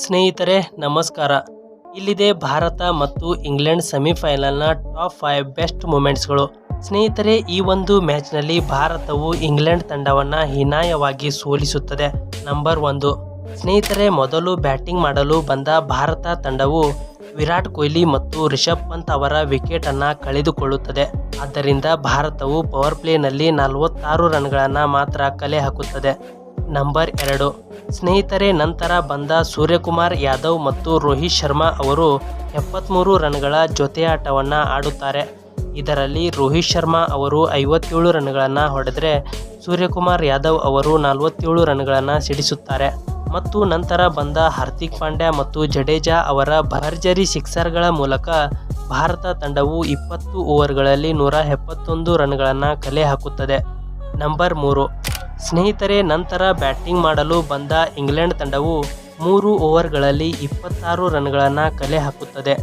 ಸ್ನೇಹಿತರೆ ನಮಸ್ಕಾರ. ಇಲ್ಲಿದೆ ಭಾರತ ಮತ್ತು ಇಂಗ್ಲೆಂಡ್ ಸೆಮಿಫೈನಲ್ನ ಟಾಪ್ 5 ಬೆಸ್ಟ್ ಮೂಮೆಂಟ್ಸ್ಗಳು. ಸ್ನೇಹಿತರೆ, ಈ ಒಂದು ಮ್ಯಾಚ್ನಲ್ಲಿ ಭಾರತವು ಇಂಗ್ಲೆಂಡ್ ತಂಡವನ್ನು ಹೀನಾಯವಾಗಿ ಸೋಲಿಸುತ್ತದೆ. ನಂಬರ್ 1. ಸ್ನೇಹಿತರೆ, ಮೊದಲು ಬ್ಯಾಟಿಂಗ್ ಮಾಡಲು ಬಂದ ಭಾರತ ತಂಡವು ವಿರಾಟ್ ಕೊಹ್ಲಿ ಮತ್ತು ರಿಷಬ್ ಪಂತ್ ಅವರ ವಿಕೆಟ್ ಅನ್ನು ಕಳೆದುಕೊಳ್ಳುತ್ತದೆ. ಆದ್ದರಿಂದ ಭಾರತವು ಪವರ್ ಪ್ಲೇನಲ್ಲಿ 46 ರನ್ಗಳನ್ನು ಮಾತ್ರ ಕಲೆ ಹಾಕುತ್ತದೆ. ನಂಬರ್ 2. ಸ್ನೇಹಿತರೆ, ನಂತರ ಬಂದ ಸೂರ್ಯಕುಮಾರ್ ಯಾದವ್ ಮತ್ತು ರೋಹಿತ್ ಶರ್ಮಾ ಅವರು 73 ರನ್ಗಳ ಜೊತೆಯಾಟವನ್ನು ಆಡುತ್ತಾರೆ. ಇದರಲ್ಲಿ ರೋಹಿತ್ ಶರ್ಮಾ ಅವರು 57 ರನ್ಗಳನ್ನು ಹೊಡೆದರೆ ಸೂರ್ಯಕುಮಾರ್ ಯಾದವ್ ಅವರು 47 ರನ್ಗಳನ್ನು ಸಿಡಿಸುತ್ತಾರೆ. ಮತ್ತು ನಂತರ ಬಂದ ಹಾರ್ದಿಕ್ ಪಾಂಡ್ಯ ಮತ್ತು ಜಡೇಜಾ ಅವರ ಭರ್ಜರಿ ಸಿಕ್ಸರ್ಗಳ ಮೂಲಕ ಭಾರತ ತಂಡವು 20 ಓವರ್ಗಳಲ್ಲಿ 171 ರನ್ಗಳನ್ನು ಕಲೆ ಹಾಕುತ್ತದೆ. ನಂಬರ್ 3. ಸ್ನೇಹಿತರೆ, ನಂತರ ಬ್ಯಾಟಿಂಗ್ ಮಾಡಲು ಬಂದ ಇಂಗ್ಲೆಂಡ್ ತಂಡವು 3 ಓವರ್ಗಳಲ್ಲಿ 26 ರನ್ಗಳನ್ನು ಕಲೆ ಹಾಕುತ್ತದೆ.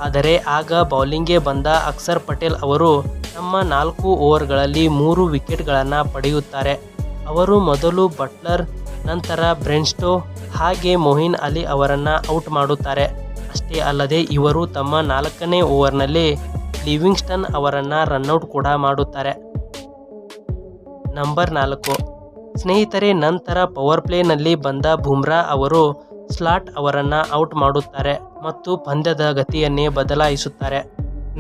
ಆದರೆ ಆಗ ಬೌಲಿಂಗ್ಗೆ ಬಂದ ಅಕ್ಷರ್ ಪಟೇಲ್ ಅವರು ತಮ್ಮ 4 ಓವರ್ಗಳಲ್ಲಿ 3 ವಿಕೆಟ್ಗಳನ್ನು ಪಡೆಯುತ್ತಾರೆ. ಅವರು ಮೊದಲು ಬಟ್ಲರ್, ನಂತರ ಬ್ರೆನ್ಸ್ಟೋ ಹಾಗೆ ಮೊಯಿನ್ ಅಲಿ ಅವರನ್ನು ಔಟ್ ಮಾಡುತ್ತಾರೆ. ಅಷ್ಟೇ ಅಲ್ಲದೆ ಇವರು ತಮ್ಮ 4ನೇ ಓವರ್ನಲ್ಲಿ ಲಿವಿಂಗ್ಸ್ಟನ್ ಅವರನ್ನು ರನ್ಔಟ್ ಕೂಡ ಮಾಡುತ್ತಾರೆ. ನಂಬರ್ 4. ಸ್ನೇಹಿತರೆ, ನಂತರ ಪವರ್ ಪ್ಲೇನಲ್ಲಿ ಬಂದ ಬುಮ್ರಾ ಅವರು ಸ್ಲಾಟ್ ಅವರನ್ನು ಔಟ್ ಮಾಡುತ್ತಾರೆ ಮತ್ತು ಪಂದ್ಯದ ಗತಿಯನ್ನೇ ಬದಲಾಯಿಸುತ್ತಾರೆ.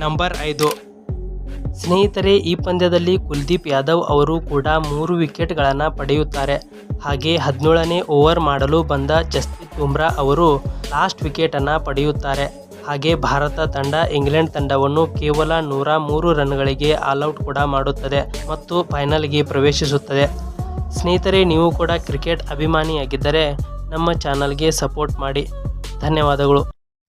ನಂಬರ್ 5. ಸ್ನೇಹಿತರೆ, ಈ ಪಂದ್ಯದಲ್ಲಿ ಕುಲ್ದೀಪ್ ಯಾದವ್ ಅವರು ಕೂಡ 3 ವಿಕೆಟ್ಗಳನ್ನು ಪಡೆಯುತ್ತಾರೆ. ಹಾಗೆ 17ನೇ ಓವರ್ ಮಾಡಲು ಬಂದ ಜಸ್ಪ್ರೀತ್ ಬುಮ್ರಾ ಅವರು ಲಾಸ್ಟ್ ವಿಕೆಟನ್ನು ಪಡೆಯುತ್ತಾರೆ. ಹಾಗೆ ಭಾರತ ತಂಡ ಇಂಗ್ಲೆಂಡ್ ತಂಡವನ್ನು ಕೇವಲ 103 ರನ್ಗಳಿಗೆ ಆಲ್ಔಟ್ ಕೂಡ ಮಾಡುತ್ತದೆ ಮತ್ತು ಫೈನಲ್ಗೆ ಪ್ರವೇಶಿಸುತ್ತದೆ. ಸ್ನೇಹಿತರೆ, ನೀವು ಕೂಡ ಕ್ರಿಕೆಟ್ ಅಭಿಮಾನಿಯಾಗಿದ್ದರೆ ನಮ್ಮ ಚಾನಲ್ಗೆ ಸಪೋರ್ಟ್ ಮಾಡಿ. ಧನ್ಯವಾದಗಳು.